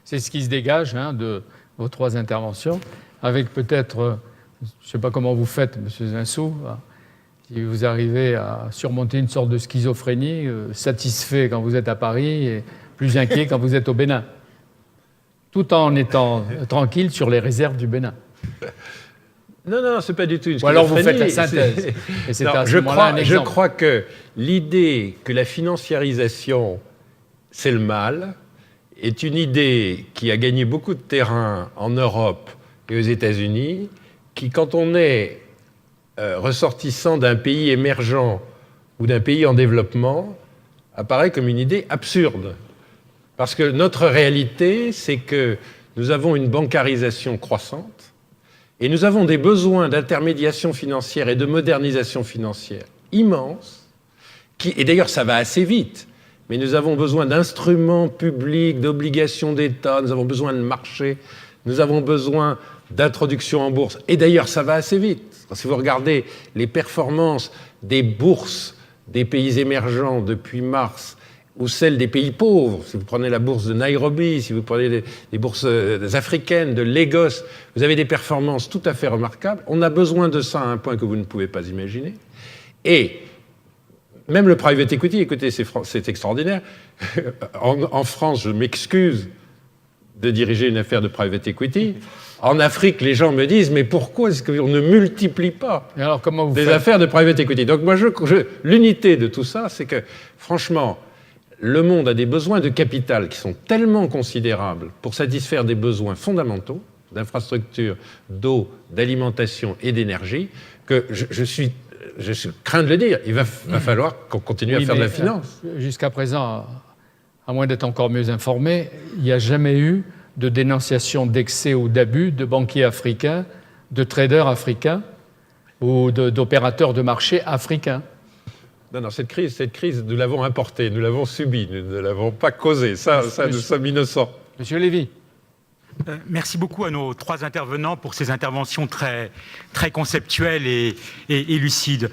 C'est ce qui se dégage de vos trois interventions, avec peut-être, je ne sais pas comment vous faites, M. Zinsou, si vous arrivez à surmonter une sorte de schizophrénie, satisfait quand vous êtes à Paris et plus inquiet quand vous êtes au Bénin, tout en étant tranquille sur les réserves du Bénin. Non, c'est pas du tout une schizophrénie. Ou alors vous faites la synthèse. Et c'est à ce moment-là un exemple. Je crois que l'idée que la financiarisation, c'est le mal, est une idée qui a gagné beaucoup de terrain en Europe et aux États-Unis, qui, quand on est ressortissant d'un pays émergent ou d'un pays en développement, apparaît comme une idée absurde. Parce que notre réalité, c'est que nous avons une bancarisation croissante et nous avons des besoins d'intermédiation financière et de modernisation financière immenses, et d'ailleurs ça va assez vite, mais nous avons besoin d'instruments publics, d'obligations d'État, nous avons besoin de marchés, nous avons besoin d'introduction en bourse, et d'ailleurs ça va assez vite. Si vous regardez les performances des bourses des pays émergents depuis mars, ou celles des pays pauvres, si vous prenez la bourse de Nairobi, si vous prenez les bourses africaines, de Lagos, vous avez des performances tout à fait remarquables. On a besoin de ça à un point que vous ne pouvez pas imaginer. Et même le private equity, écoutez, c'est extraordinaire. En France, je m'excuse de diriger une affaire de private equity. En Afrique, les gens me disent, mais pourquoi est-ce qu'on ne multiplie pas des affaires de private equity? Donc moi, l'unité de tout ça, c'est que, franchement, le monde a des besoins de capital qui sont tellement considérables pour satisfaire des besoins fondamentaux d'infrastructures, d'eau, d'alimentation et d'énergie, que je crains de le dire, il va falloir qu'on continue à faire de la finance. Jusqu'à présent, à moins d'être encore mieux informé, il n'y a jamais eu de dénonciation d'excès ou d'abus de banquiers africains, de traders africains ou d'opérateurs de marché africains. Non, cette crise, nous l'avons importée, nous l'avons subie, nous ne l'avons pas causée. Ça, nous sommes innocents. Monsieur Lévy. Merci beaucoup à nos trois intervenants pour ces interventions très, très conceptuelles et lucides.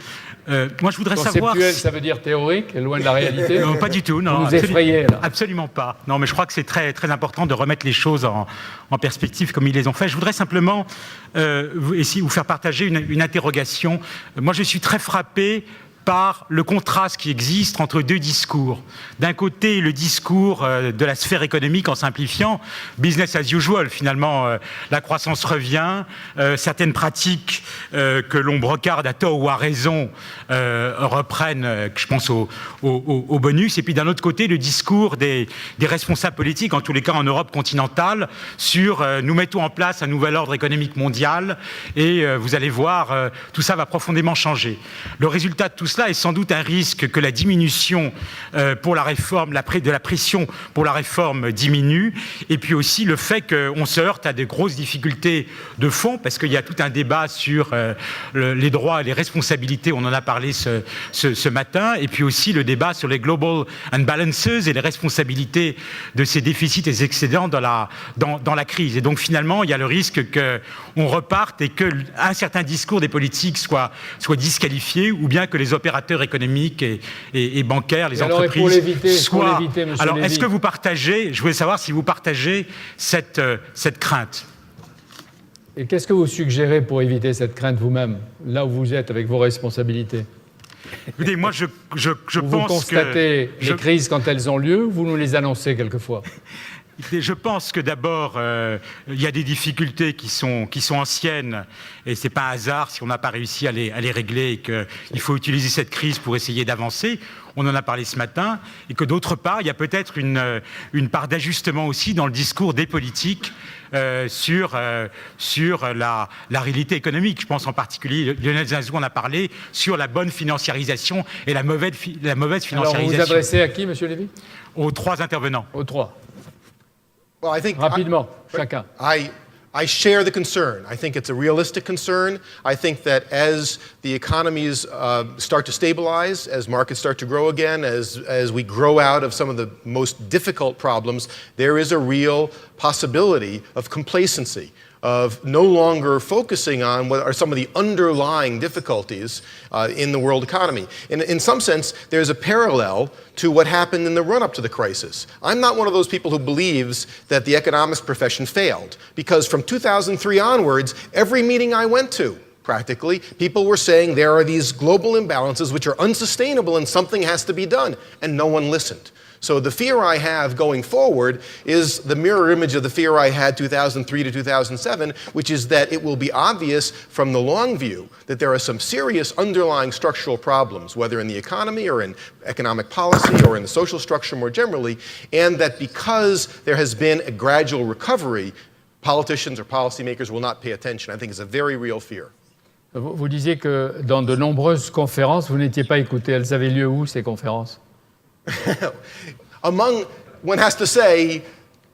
Moi, je voudrais savoir... Conceptuel, ça veut dire théorique, loin de la réalité? Non, pas du tout. Non, vous nous effrayez, là. Absolument pas. Non, mais je crois que c'est très, très important de remettre les choses en perspective comme ils les ont fait. Je voudrais simplement vous faire partager une interrogation. Moi, je suis très frappé par le contraste qui existe entre deux discours. D'un côté, le discours de la sphère économique, en simplifiant, business as usual, finalement, la croissance revient, certaines pratiques que l'on brocarde à tort ou à raison reprennent, je pense au bonus, et puis d'un autre côté, le discours des responsables politiques, en tous les cas en Europe continentale, sur nous mettons en place un nouvel ordre économique mondial, et vous allez voir, tout ça va profondément changer. Le résultat de tout cela est sans doute un risque que la diminution pour la réforme, de la pression pour la réforme diminue, et puis aussi le fait qu'on se heurte à de grosses difficultés de fond, parce qu'il y a tout un débat sur les droits et les responsabilités, on en a parlé ce matin, et puis aussi le débat sur les global unbalances et les responsabilités de ces déficits et des excédents dans la crise. Et donc finalement, il y a le risque qu'on reparte et qu'un certain discours des politiques soit disqualifié, ou bien que les opérateurs économiques et bancaires, les entreprises soient... Alors, est-ce que vous partagez, je voulais savoir si vous partagez cette crainte? Et qu'est-ce que vous suggérez pour éviter cette crainte vous-même, là où vous êtes avec vos responsabilités? Écoutez, moi, je pense que... Vous constatez les crises quand elles ont lieu, ou vous nous les annoncez quelquefois? Je pense que d'abord, il y a des difficultés qui sont anciennes, et ce n'est pas un hasard si on n'a pas réussi à les régler, et qu'il faut utiliser cette crise pour essayer d'avancer. On en a parlé ce matin, et que d'autre part, il y a peut-être une part d'ajustement aussi dans le discours des politiques sur la réalité économique. Je pense en particulier, Lionel Zinsou en a parlé, sur la bonne financiarisation et la mauvaise financiarisation. Alors, vous vous adressez à qui, M. Lévy? Aux trois intervenants. Aux trois. Well, I think rapidement, chacun. I share the concern. I think it's a realistic concern. I think that as the economies start to stabilize, as markets start to grow again, as we grow out of some of the most difficult problems, there is a real possibility of complacency of no longer focusing on what are some of the underlying difficulties in the world economy. In some sense, there's a parallel to what happened in the run-up to the crisis. I'm not one of those people who believes that the economics profession failed, because from 2003 onwards, every meeting I went to, practically, people were saying there are these global imbalances which are unsustainable and something has to be done, and no one listened. So the fear I have going forward is the mirror image of the fear I had 2003 to 2007, which is that it will be obvious from the long view that there are some serious underlying structural problems, whether in the economy or in economic policy or in the social structure more generally, and that because there has been a gradual recovery, politicians or policymakers will not pay attention. I think it's a very real fear. Vous disiez que dans de nombreuses conférences, vous n'étiez pas écouté. Elles avaient lieu où, ces conférences? Among, one has to say,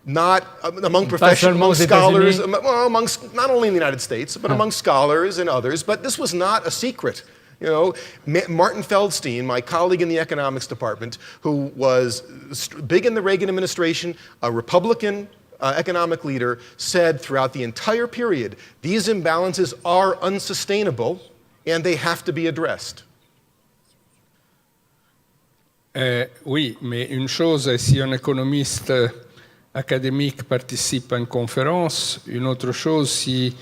not among professional scholars, well, amongst not only in the United States, but among scholars and others. But this was not a secret. You know, Martin Feldstein, my colleague in the economics department, who was big in the Reagan administration, a Republican economic leader, said throughout the entire period, these imbalances are unsustainable and they have to be addressed. Oui, mais une chose est si un économiste académique participe à une conférence, une autre chose si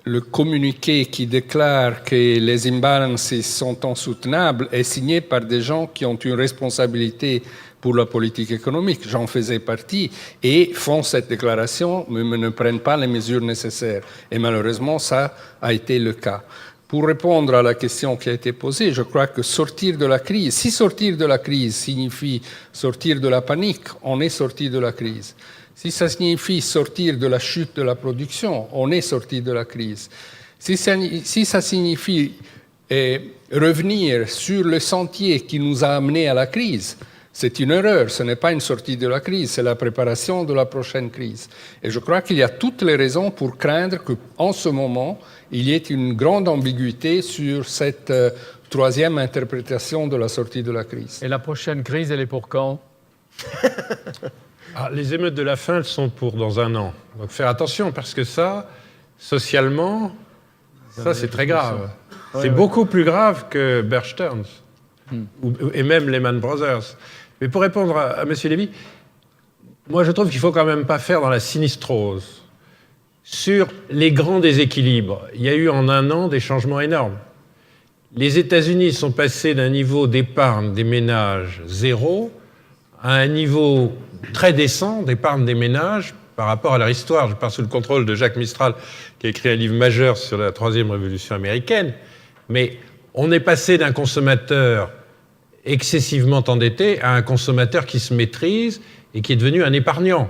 le communiqué qui déclare que les imbalances sont insoutenables est signé par des gens qui ont une responsabilité pour la politique économique. J'en faisais partie et font cette déclaration mais ne prennent pas les mesures nécessaires. Et malheureusement, ça a été le cas. Pour répondre à la question qui a été posée, je crois que sortir de la crise, si sortir de la crise signifie sortir de la panique, on est sorti de la crise. Si ça signifie sortir de la chute de la production, on est sorti de la crise. Si ça signifie revenir sur le sentier qui nous a amenés à la crise, c'est une erreur, ce n'est pas une sortie de la crise, c'est la préparation de la prochaine crise. Et je crois qu'il y a toutes les raisons pour craindre qu'en ce moment, il y ait une grande ambiguïté sur cette troisième interprétation de la sortie de la crise. Et la prochaine crise, elle est pour quand? Les émeutes de la faim, elles sont pour dans un an. Donc faire attention, parce que ça, socialement, ça c'est très grave. C'est beaucoup plus grave que Bear Stearns, et même Lehman Brothers. Mais pour répondre à M. Lévy, moi je trouve qu'il ne faut quand même pas faire dans la sinistrose. Sur les grands déséquilibres, il y a eu en un an des changements énormes. Les États-Unis sont passés d'un niveau d'épargne des ménages zéro à un niveau très décent d'épargne des ménages par rapport à leur histoire. Je parle sous le contrôle de Jacques Mistral, qui a écrit un livre majeur sur la troisième révolution américaine. Mais on est passé d'un consommateur excessivement endetté à un consommateur qui se maîtrise et qui est devenu un épargnant.